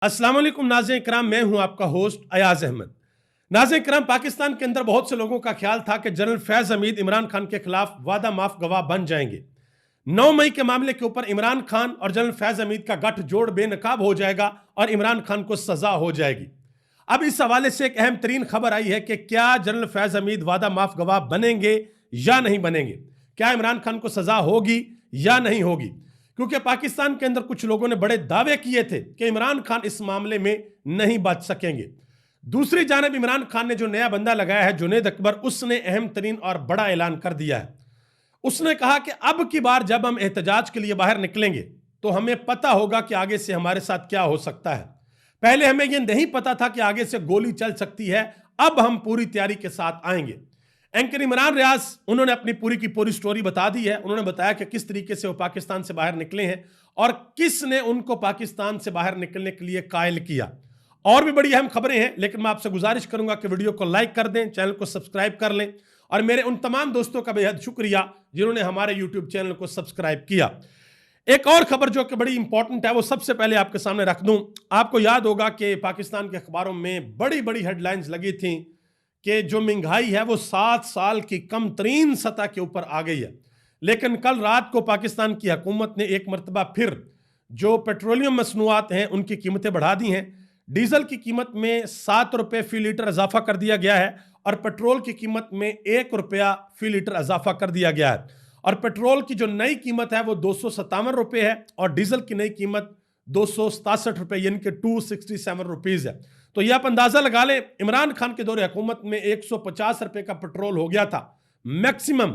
अस्सलाम वालेकुम नाज़रीन इकराम, मैं हूं आपका होस्ट अयाज अहमद। नाज़रीन इकराम, पाकिस्तान के अंदर बहुत से लोगों का ख्याल था कि जनरल फैज़ हमीद इमरान खान के खिलाफ वादा माफ गवाह बन जाएंगे। 9 मई के मामले के ऊपर इमरान खान और जनरल फैज़ हमीद का गठजोड़ बेनकाब हो जाएगा और इमरान खान को सजा हो जाएगी। अब इस हवाले से एक अहम तरीन खबर आई है कि क्या जनरल फैज़ हमीद वादा माफ गवाह बनेंगे या नहीं बनेंगे, क्या इमरान खान को सजा होगी या नहीं होगी। क्योंकि पाकिस्तान के अंदर कुछ लोगों ने बड़े दावे किए थे कि इमरान खान इस मामले में नहीं बच सकेंगे। दूसरी जानब इमरान खान ने जो नया बंदा लगाया है जुनैद अकबर, उसने अहम तरीन और बड़ा ऐलान कर दिया है। उसने कहा कि अब की बार जब हम एहतजाज के लिए बाहर निकलेंगे तो हमें पता होगा कि आगे से हमारे साथ क्या हो सकता है। पहले हमें यह नहीं पता था कि आगे से गोली चल सकती है, अब हम पूरी तैयारी के साथ आएंगे। एंकर इमरान रियाज, उन्होंने अपनी पूरी की पूरी स्टोरी बता दी है। उन्होंने बताया कि किस तरीके से वो पाकिस्तान से बाहर निकले हैं और किसने उनको पाकिस्तान से बाहर निकलने के लिए कायल किया। और भी बड़ी अहम खबरें हैं, लेकिन मैं आपसे गुजारिश करूंगा कि वीडियो को लाइक कर दें, चैनल को सब्सक्राइब कर लें और मेरे उन तमाम दोस्तों का बेहद शुक्रिया जिन्होंने हमारे यूट्यूब चैनल को सब्सक्राइब किया। एक और खबर जो कि बड़ी इंपॉर्टेंट है वो सबसे पहले आपके सामने रख दूं। आपको याद होगा कि पाकिस्तान के अखबारों में बड़ी बड़ी हेडलाइंस लगी थी कि जो महंगाई है वो 7 साल की कम तरीन सतह के ऊपर आ गई है। लेकिन कल रात को पाकिस्तान की हुकूमत ने एक मरतबा फिर जो पेट्रोलियम मसनूआत हैं उनकी कीमतें बढ़ा दी हैं। डीजल की कीमत में 7 रुपये फी लीटर इजाफा कर दिया गया है और पेट्रोल की कीमत में 1 रुपया फी लीटर इजाफा कर दिया गया है। और पेट्रोल की जो नई कीमत है वो 257 रुपये है और डीजल की नई कीमत 267 रुपये यानी कि 267 रुपीज़ है। तो यह आप अंदाजा लगा लें, इमरान खान के दौरे हुकूमत में 150 रुपये का पेट्रोल हो गया था मैक्सिमम,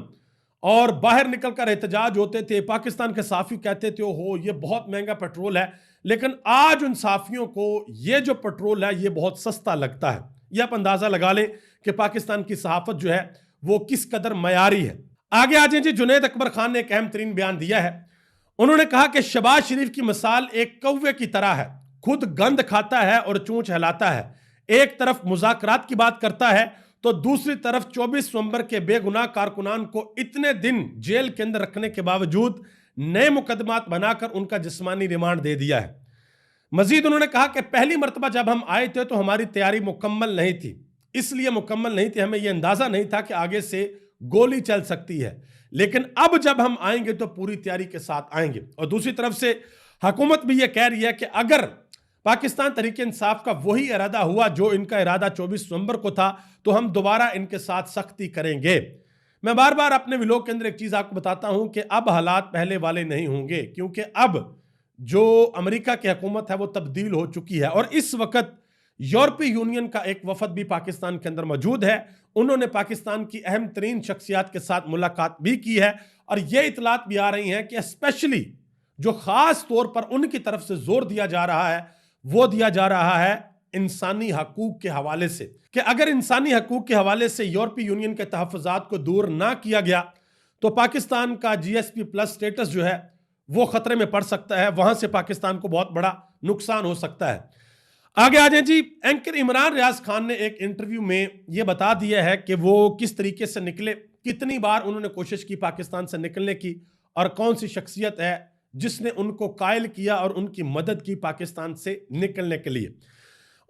और बाहर निकलकर एहतजाज होते थे। पाकिस्तान के साफी कहते थे ओहो ये बहुत महंगा पेट्रोल है, लेकिन आज उन साफियों को ये जो पेट्रोल है ये बहुत सस्ता लगता है। यह आप अंदाजा लगा लें कि पाकिस्तान की सहाफत जो है वो किस कदर मयारी है। आगे आ जाए जी, जुनैद अकबर खान ने एक अहम तरीन बयान दिया है। उन्होंने कहा कि शहबाज शरीफ की मिसाल एक कौवे की तरह है, खुद गंद खाता है और चोंच हिलाता है। एक तरफ मुज़ाकरात की बात करता है तो दूसरी तरफ 24 नवंबर के बेगुनाह कारकुनान को इतने दिन जेल के अंदर रखने के बावजूद नए मुकदमात बनाकर उनका जिस्मानी रिमांड दे दिया है। मजीद उन्होंने कहा कि पहली मरतबा जब हम आए थे तो हमारी तैयारी मुकम्मल नहीं थी, इसलिए मुकम्मल नहीं थी, हमें यह अंदाजा नहीं था कि आगे से गोली चल सकती है, लेकिन अब जब हम आएंगे तो पूरी तैयारी के साथ आएंगे। और दूसरी तरफ से हुकूमत भी यह कह रही है कि अगर पाकिस्तान तहरीक इंसाफ का वही इरादा हुआ जो इनका इरादा 24 नवंबर को था तो हम दोबारा इनके साथ सख्ती करेंगे। मैं बार बार अपने व्लॉग के अंदर एक चीज आपको बताता हूं कि अब हालात पहले वाले नहीं होंगे, क्योंकि अब जो अमेरिका की हुकूमत है वो तब्दील हो चुकी है और इस वक्त यूरोपीय यूनियन का एक वफद भी पाकिस्तान के अंदर मौजूद है। उन्होंने पाकिस्तान की अहम तरीन शख्सियात के साथ मुलाकात भी की है और ये इतलात भी आ रही हैं कि स्पेशली जो खास तौर पर उनकी तरफ से जोर दिया जा रहा है वो दिया जा रहा है इंसानी हकूक के हवाले से, कि अगर इंसानी हकूक के हवाले से यूरोपीय यूनियन के तहफ़्फ़ुज़ात को दूर ना किया गया तो पाकिस्तान का जीएसपी प्लस स्टेटस जो है वो खतरे में पड़ सकता है, वहां से पाकिस्तान को बहुत बड़ा नुकसान हो सकता है। आगे आ जाए जी, एंकर इमरान रियाज खान ने एक इंटरव्यू में यह बता दिया है कि वो किस तरीके से निकले, कितनी बार उन्होंने कोशिश की पाकिस्तान से निकलने की और कौन सी शख्सियत है जिसने उनको कायल किया और उनकी मदद की पाकिस्तान से निकलने के लिए।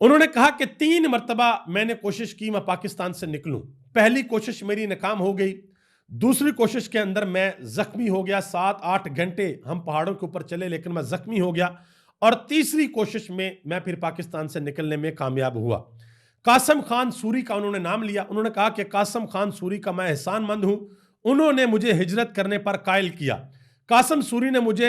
उन्होंने कहा कि 3 मरतबा मैंने कोशिश की मैं पाकिस्तान से निकलूं। पहली कोशिश मेरी नाकाम हो गई, दूसरी कोशिश के अंदर मैं जख्मी हो गया, 7-8 घंटे हम पहाड़ों के ऊपर चले लेकिन मैं जख्मी हो गया, और तीसरी कोशिश में मैं फिर पाकिस्तान से निकलने में कामयाब हुआ। कासम खान सूरी का उन्होंने नाम लिया। उन्होंने कहा कि कासम खान सूरी का मैं एहसानमंद हूं, उन्होंने मुझे हिजरत करने पर कायल किया। कासम सूरी ने मुझे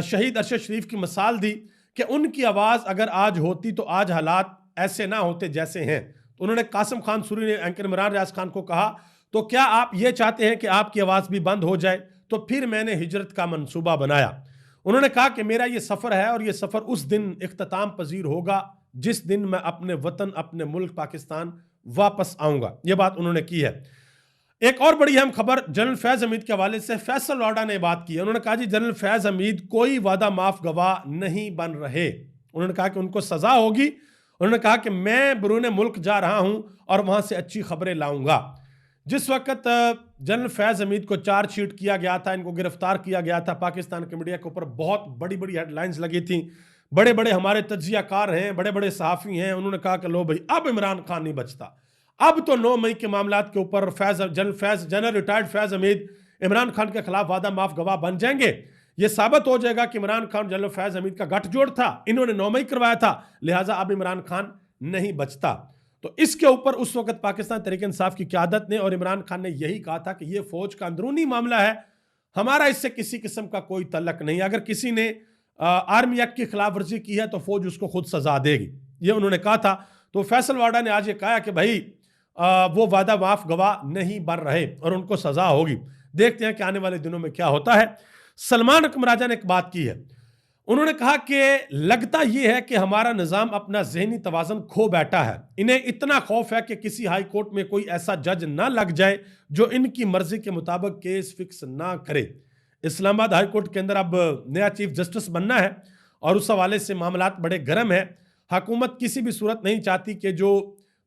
शहीद अरशद शरीफ की मिसाल दी कि उनकी आवाज़ अगर आज होती तो आज हालात ऐसे ना होते जैसे हैं। तो उन्होंने कासम खान सूरी ने एंकर इमरान रियाज खान को कहा तो क्या आप ये चाहते हैं कि आपकी आवाज़ भी बंद हो जाए? तो फिर मैंने हिजरत का मंसूबा बनाया। उन्होंने कहा कि मेरा ये सफ़र है और ये सफ़र उस दिन इख्तिताम पजीर होगा जिस दिन मैं अपने वतन अपने मुल्क पाकिस्तान वापस आऊँगा। ये बात उन्होंने की है। एक और बड़ी अहम खबर जनरल फैज़ हमीद के हवाले से फैसल वाडा ने बात की। उन्होंने कहा जी जनरल फैज़ हमीद कोई वादा माफ गवाह नहीं बन रहे। उन्होंने कहा कि उनको सजा होगी। उन्होंने कहा कि मैं बैरून मुल्क जा रहा हूं और वहां से अच्छी खबरें लाऊंगा। जिस वक्त जनरल फैज़ हमीद को चार्जशीट किया गया था, इनको गिरफ्तार किया गया था, पाकिस्तान के मीडिया के ऊपर बहुत बड़ी बड़ी हेडलाइंस लगी थी। बड़े बड़े हमारे तज्जियाकार हैं, बड़े बड़े सहाफ़ी हैं, उन्होंने कहा कि लो भाई अब इमरान खान नहीं बचता, अब तो 9 मई के मामलात के ऊपर जनरल रिटायर्ड फैज़ हमीद इमरान खान के खिलाफ वादा माफ गवाह बन जाएंगे। यह साबित हो जाएगा कि इमरान खान जनरल फैज़ हमीद का गठजोड़ था, इन्होंने 9 मई करवाया था, लिहाजा अब इमरान खान नहीं बचता। तो इसके ऊपर उस वक्त पाकिस्तान तहरीक-ए-इंसाफ की क़यादत ने और इमरान खान ने यही कहा था कि यह फौज का अंदरूनी मामला है, हमारा इससे किसी किस्म का कोई तल्लक नहीं, अगर किसी ने आर्मी एक्ट की खिलाफ वर्जी की है तो फौज उसको खुद सजा देगी, ये उन्होंने कहा था। तो फैसल वाडा ने आज ये कहा कि भाई वो वादा माफ गवाह नहीं बन रहे और उनको सजा होगी। देखते हैं कि आने वाले दिनों में क्या होता है। सलमान अकरम राजा ने एक बात की है, उन्होंने कहा कि लगता यह है कि हमारा निज़ाम अपना ज़हनी तवाज़ुन खो बैठा है, इन्हें इतना खौफ है कि किसी हाई कोर्ट में कोई ऐसा जज ना लग जाए जो इनकी मर्जी के मुताबिक केस फिक्स ना करे। इस्लामाबाद हाई कोर्ट के अंदर अब नया चीफ जस्टिस बनना है और उस हवाले से मामलात बड़े गर्म है। हुकूमत किसी भी सूरत नहीं चाहती कि जो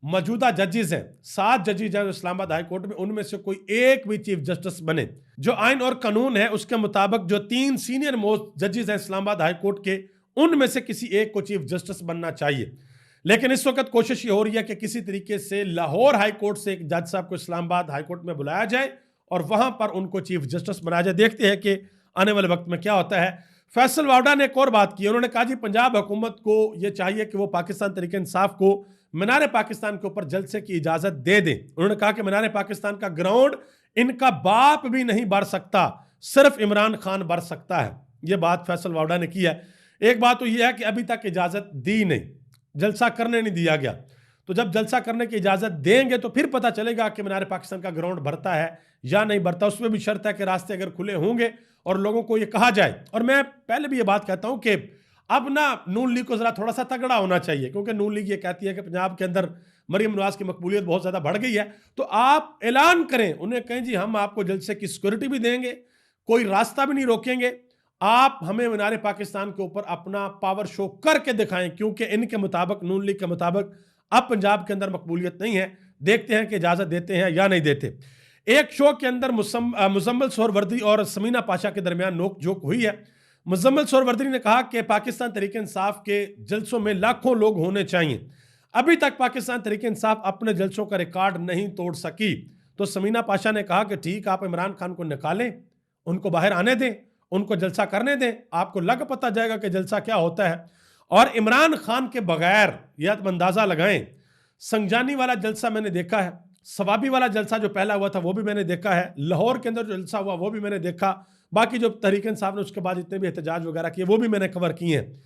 मौजूदा जजेस हैं, 7 जजेस हैं इस्लामाबाद हाई कोर्ट में, उनमें से कोई एक भी चीफ जस्टिस बने। जो आइन और कानून है उसके मुताबिक जो 3 सीनियर मोस्ट जजेस हैं इस्लामाबाद हाई कोर्ट के, उनमें से किसी एक को चीफ जस्टिस बनना चाहिए। लेकिन इस वक्त कोशिश ये हो रही है कि किसी तरीके से लाहौर हाई कोर्ट से एक जज साहब को इस्लामाबाद हाई कोर्ट में बुलाया जाए और वहां पर उनको चीफ जस्टिस बनाया जाए। देखते हैं कि आने वाले वक्त में क्या होता है। फैसल वाडा ने एक और बात की, उन्होंने कहा जी पंजाब हुकूमत को यह चाहिए कि वो पाकिस्तान तहरीक इंसाफ को मीनार पाकिस्तान के ऊपर जलसे की इजाजत दे दें। उन्होंने कहा कि मीनार पाकिस्तान का ग्राउंड इनका बाप भी नहीं भर सकता, सिर्फ इमरान खान भर सकता है। यह बात फैसल वाडा ने की है। एक बात तो यह है कि अभी तक इजाजत दी नहीं, जलसा करने नहीं दिया गया, तो जब जलसा करने की इजाजत देंगे तो फिर पता चलेगा कि मीनार पाकिस्तान का ग्राउंड भरता है या नहीं भरता। उसमें भी शर्त है कि रास्ते अगर खुले होंगे और लोगों को यह कहा जाए। और मैं पहले भी ये बात कहता हूं कि अब ना नून लीग को जरा थोड़ा सा तगड़ा होना चाहिए, क्योंकि नून लीग ये कहती है कि पंजाब के अंदर मरियम नवाज की मकबूलियत बहुत ज्यादा बढ़ गई है, तो आप ऐलान करें, उन्हें कहें जी हम आपको जलसे की सिक्योरिटी भी देंगे, कोई रास्ता भी नहीं रोकेंगे, आप हमें मीनार पाकिस्तान के ऊपर अपना पावर शो करके दिखाएं, क्योंकि इनके मुताबिक, नून लीग के मुताबिक अब पंजाब के अंदर मकबूलियत नहीं है। देखते हैं कि इजाजत देते हैं या नहीं देते। एक शो के अंदर मुजम्मिल सोहरवर्दी और समीना पाशा के दरमियान नोक झोंक हुई है। मुजम्मिल सोहरवर्दी ने कहा कि पाकिस्तान तहरीक इंसाफ के जलसों में लाखों लोग होने चाहिए, अभी तक पाकिस्तान तहरीक इंसाफ अपने जलसों का रिकॉर्ड नहीं तोड़ सकी। तो समीना पाशा ने कहा कि ठीक, आप इमरान खान को निकालें, उनको बाहर आने दें, उनको जलसा करने दें, आपको लग पता जाएगा कि जलसा क्या होता है। और इमरान खान के बगैर या अंदाजा लगाएं, संजानी वाला जलसा मैंने देखा है, सवाबी वाला जलसा जो पहला हुआ था वो भी मैंने देखा है, लाहौर के अंदर जो जलसा हुआ वो भी मैंने देखा, बाकी जो तहरीक इंसाफ ने उसके बाद जितने भी एहतजाज वगैरह किए वो भी मैंने कवर किए हैं।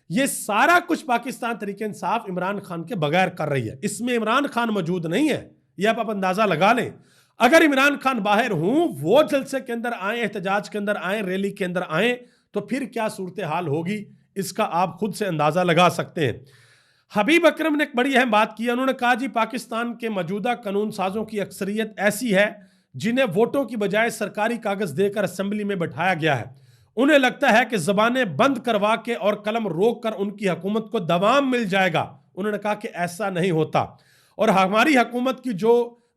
ये सारा कुछ पाकिस्तान तहरीक इंसाफ इमरान खान के बगैर कर रही है, इसमें इमरान खान मौजूद नहीं है, ये आप अंदाजा लगा लें। अगर इमरान खान बाहर हूं, वो जलसे के अंदर आए, एहतजाज के अंदर आए, रैली के अंदर आए, तो फिर क्या सूरत हाल होगी, इसका आप खुद से अंदाजा लगा सकते हैं। हबीब अकरम ने एक बड़ी अहम बात की, उन्होंने कहा जी पाकिस्तान के मौजूदा कानून साजों की अक्सरियत ऐसी है जिन्हें वोटों की बजाय सरकारी कागज देकर असेंबली में बैठाया गया है, उन्हें लगता है कि जबानें बंद करवा के और कलम रोक कर उनकी हुकूमत को दवाम मिल जाएगा। उन्होंने कहा कि ऐसा नहीं होता और हमारी हुकूमत की जो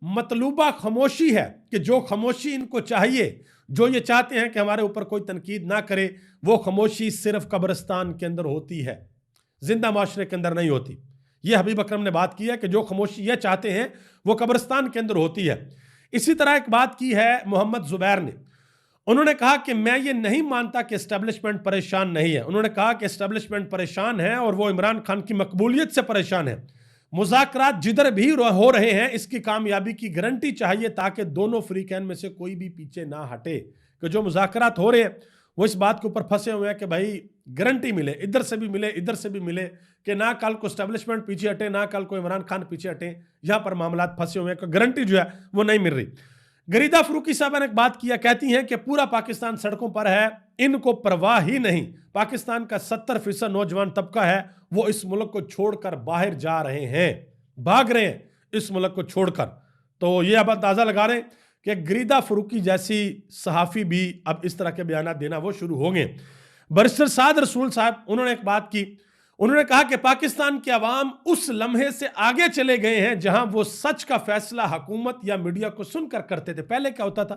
मतलूबा खामोशी है, कि जो खामोशी इनको चाहिए, जो ये चाहते हैं कि हमारे ऊपर कोई तनकीद ना करे, वो खामोशी सिर्फ कब्रिस्तान के अंदर होती है, जिंदा माशरे के अंदर नहीं होती। ये हबीब अकरम ने बात की है कि जो खामोशी ये चाहते हैं वो कब्रिस्तान के अंदर होती है। इसी तरह एक बात की है मोहम्मद जुबैर ने, उन्होंने कहा कि मैं ये नहीं मानता कि एस्टेब्लिशमेंट परेशान नहीं है। उन्होंने कहा कि एस्टेब्लिशमेंट परेशान है और वो इमरान खान की मकबूलियत से परेशान है। मुज़ाकरात जिधर भी हो रहे हैं इसकी कामयाबी की गारंटी चाहिए ताकि दोनों फ्रीकैन में से कोई भी पीछे ना हटे। कि जो मुज़ाकरात हो रहे हैं वो इस बात के ऊपर फंसे हुए हैं कि भाई गारंटी मिले, इधर से भी मिले, इधर से भी मिले, कि ना कल को एस्टेब्लिशमेंट पीछे हटे, ना कल को इमरान खान पीछे हटे। यहाँ पर मामलात फंसे हुए हैं, गारंटी जो है वो नहीं मिल रही। गरीदा फरूकी साहब ने एक बात किया, कहती हैं कि पूरा पाकिस्तान सड़कों पर है, इनको परवाह ही नहीं। पाकिस्तान का 70% नौजवान तबका है वो इस मुल्क को छोड़कर बाहर जा रहे हैं, भाग रहे हैं इस मुल्क को छोड़कर। तो ये अब अंदाजा लगा रहे हैं कि गरीदा फरूकी जैसी सहाफ़ी भी अब इस तरह के बयान देना वो शुरू होंगे। बैरिस्टर साद रसूल साहब, उन्होंने एक बात की, उन्होंने कहा कि पाकिस्तान के अवाम उस लम्हे से आगे चले गए हैं जहां वो सच का फैसला हुकूमत या मीडिया को सुनकर करते थे। पहले क्या होता था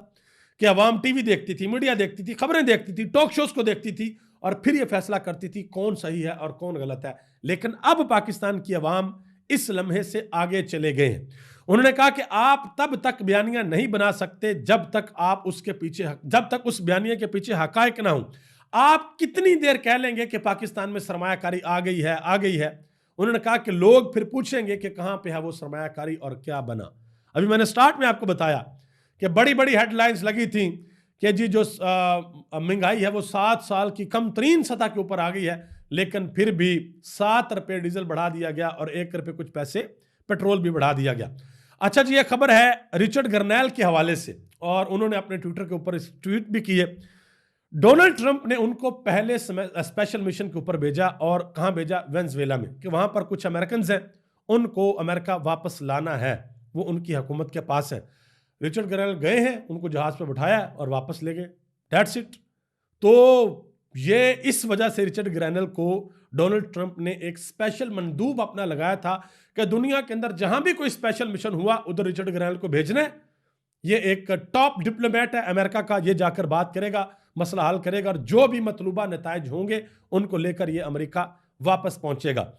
कि अवाम टीवी देखती थी, मीडिया देखती थी, खबरें देखती थी, टॉक शोज को देखती थी और फिर यह फैसला करती थी कौन सही है और कौन गलत है। लेकिन अब पाकिस्तान की अवाम इस लम्हे से आगे चले गए हैं। उन्होंने कहा कि आप तब तक बयानियां नहीं बना सकते जब तक उस बयानिया के पीछे हकायक ना हो। आप कितनी देर कह लेंगे कि पाकिस्तान में सरमायाकारी आ गई है। उन्होंने कहा कि लोग फिर पूछेंगे कि कहां पे है वो सरमायाकारी और क्या बना। अभी मैंने स्टार्ट में आपको बताया कि बड़ी बड़ी हेडलाइंस लगी थी कि जी जो महंगाई है वो 7 साल की कम तरीन सतह के ऊपर आ गई है, लेकिन फिर भी 7 रुपये डीजल बढ़ा दिया गया और 1 रुपये कुछ पैसे पेट्रोल भी बढ़ा दिया गया। अच्छा जी, ये खबर है रिचर्ड गर्नैल के हवाले से और उन्होंने अपने ट्विटर के ऊपर ट्वीट भी की है। डोनाल्ड ट्रंप ने उनको पहले स्पेशल मिशन के ऊपर भेजा और कहां भेजा? वेनेजुएला में, कि वहां पर कुछ अमेरिकन हैं, उनको अमेरिका वापस लाना है, वो उनकी हुकूमत के पास है। रिचर्ड गर्नैल गए हैं, उनको जहाज पर बिठाया और वापस ले गए। That's it. तो ये इस वजह से रिचर्ड ग्रैनल को डोनाल्ड ट्रंप ने एक स्पेशल मंदूब अपना लगाया था कि दुनिया के अंदर जहां भी कोई स्पेशल मिशन हुआ उधर रिचर्ड ग्रैनल को भेजना है। ये एक टॉप डिप्लोमेट है अमेरिका का, ये जाकर बात करेगा, मसला हल करेगा और जो भी मतलूबा नताइज होंगे उनको लेकर ये अमेरिका वापस पहुंचेगा।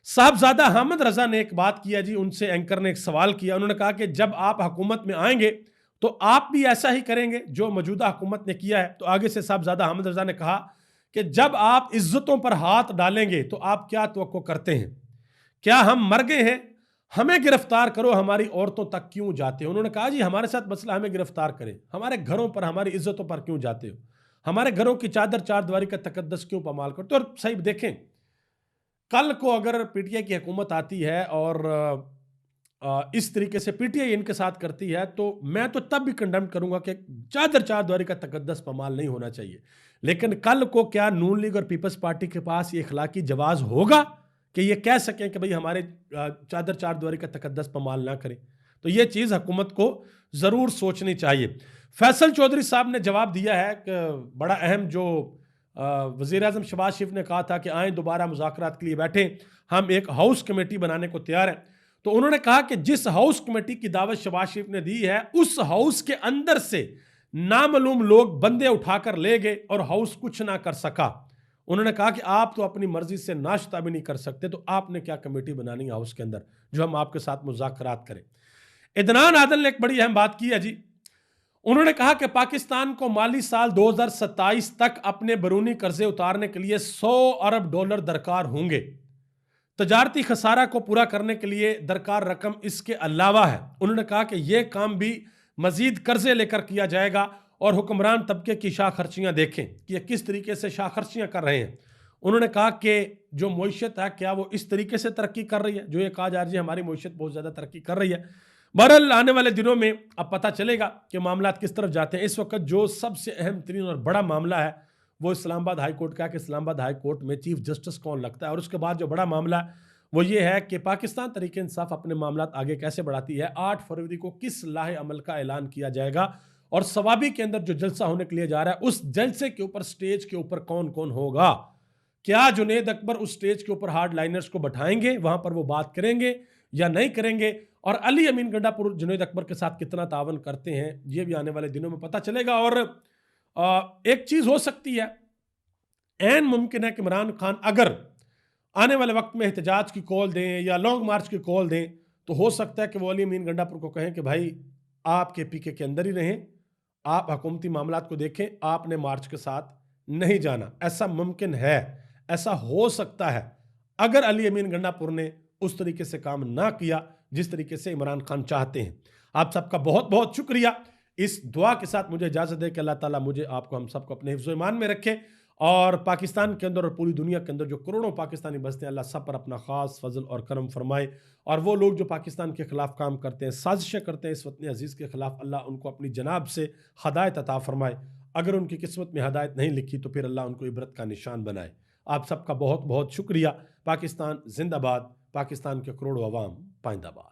साहबजादा हामिद रजा ने एक बात किया जी, उनसे एंकर ने एक सवाल किया। उन्होंने कहा कि जब आप हुकूमत में आएंगे तो आप भी ऐसा ही करेंगे जो मौजूदा हुकूमत ने किया है। तो आगे से साहबजादा हामिद रजा ने कहा कि जब आप इज्जतों पर हाथ डालेंगे तो आप क्या तवक्को करते हैं? क्या हम मर गए हैं? हमें गिरफ्तार करो, हमारी औरतों तक क्यों जाते हो? उन्होंने कहा जी हमारे साथ मसला, हमें गिरफ्तार करें, हमारे घरों पर, हमारी इज्जतों पर क्यों जाते हो? हमारे घरों की चादर चारदीवारी का तकद्दस क्यों पामाल करते हो? और सही देखें, कल को अगर पीटीआई की हुकूमत आती है और इस तरीके से पीटीआई इनके साथ करती है तो मैं तो तब भी कंडेम करूंगा कि चादर चारदीवारी का तकद्दस पामाल नहीं होना चाहिए। लेकिन कल को क्या नून लीग और पीपल्स पार्टी के पास ये इखलाकी जवाज होगा कि ये कह सकें कि भाई हमारे चादर चारदीवारी का तकद्दस पामाल ना करें? तो ये चीज़ हुकूमत को ज़रूर सोचनी चाहिए। फैसल चौधरी साहब ने जवाब दिया है कि बड़ा अहम, जो वज़ीर आज़म शहबाज शरीफ ने कहा था कि आए दोबारा मुज़ाकरात के लिए बैठें, हम एक हाउस कमेटी बनाने को तैयार हैं। तो उन्होंने कहा कि जिस हाउस कमेटी की दावत शहबाज शरीफ ने दी है उस हाउस के अंदर से नामालूम लोग बंदे उठाकर ले गए और हाउस कुछ ना कर सका। उन्होंने कहा कि आप तो अपनी मर्जी से नाश्ता भी नहीं कर सकते, तो आपने क्या कमेटी बनानी है हाउस के अंदर जो हम आपके साथ मुज़ाकरात करें? इदनान आदल ने एक बड़ी अहम बात की है जी। उन्होंने कहा कि पाकिस्तान को माली साल 2027 तक अपने बैरूनी कर्जे उतारने के लिए $100 अरब दरकार होंगे। तजारती खसारा को पूरा करने के लिए दरकार रकम इसके अलावा है। उन्होंने कहा कि यह काम भी मजीद कर्जे लेकर किया जाएगा और हुक्मरान तबके की शाह खर्चियाँ देखें कि यह किस तरीके से शाह खर्चियाँ कर रहे हैं। उन्होंने कहा कि जो मईशत है क्या वो इस तरीके से तरक्की कर रही है जो ये कहा जा रही है हमारी मईशत बहुत ज़्यादा तरक्की कर रही है। बहरहाल आने वाले दिनों में अब पता चलेगा कि मामला किस तरफ जाते हैं। इस वक्त जो सबसे अहम तरीन और बड़ा मामला है वो इस्लामाबाद हाई कोर्ट का है कि इस्लामाबाद हाई कोर्ट में चीफ जस्टिस कौन लगता है। और उसके बाद जो बड़ा मामला है वो ये है कि पाकिस्तान तहरीक इंसाफ अपने मामला आगे कैसे बढ़ाती है। 8 फरवरी को किस लाहे अमल का ऐलान किया जाएगा और सवाबी के अंदर जो जलसा होने के लिए जा रहा है उस जलसे के ऊपर, स्टेज के ऊपर कौन कौन होगा? क्या जुनेद अकबर उस स्टेज के ऊपर हार्ड लाइनर्स को बैठाएंगे, वहां पर वो बात करेंगे या नहीं करेंगे? और अली अमीन गंडापुर जुनेद अकबर के साथ कितना तावन करते हैं ये भी आने वाले दिनों में पता चलेगा। और एक चीज हो सकती है, ऐन मुमकिन है कि इमरान खान अगर आने वाले वक्त में एहतजाज की कॉल दें या लॉन्ग मार्च की कॉल दें तो हो सकता है कि वो अली अमीन गंडापुर को कहें कि भाई आप KPK के अंदर ही रहें, आप हुकूमती मामलात को देखें, आपने मार्च के साथ नहीं जाना। ऐसा मुमकिन है, ऐसा हो सकता है अगर अली अमीन गंडापुर ने उस तरीके से काम ना किया जिस तरीके से इमरान खान चाहते हैं। आप सबका बहुत बहुत शुक्रिया। इस दुआ के साथ मुझे इजाज़त दे कि अल्लाह ताला मुझे, आपको, हम सबको अपने हिफ्ज़ ईमान में रखे और पाकिस्तान के अंदर और पूरी दुनिया के अंदर जो करोड़ों पाकिस्तानी बसते हैं अल्लाह सब पर अपना ख़ास फजल और करम फरमाए। और वो लोग जो पाकिस्तान के ख़िलाफ़ काम करते हैं, साजिशें करते हैं इस वतन अजीज़ के ख़िलाफ़, अल्लाह उनको अपनी जनाब से हदायत अता फरमाए। अगर उनकी किस्मत में हदायत नहीं लिखी तो फिर अल्लाह उनको इबरत का निशान बनाए। आप सबका बहुत बहुत शुक्रिया। पाकिस्तान जिंदाबाद, पाकिस्तान के करोड़ों अवाम पाइंदाबाद।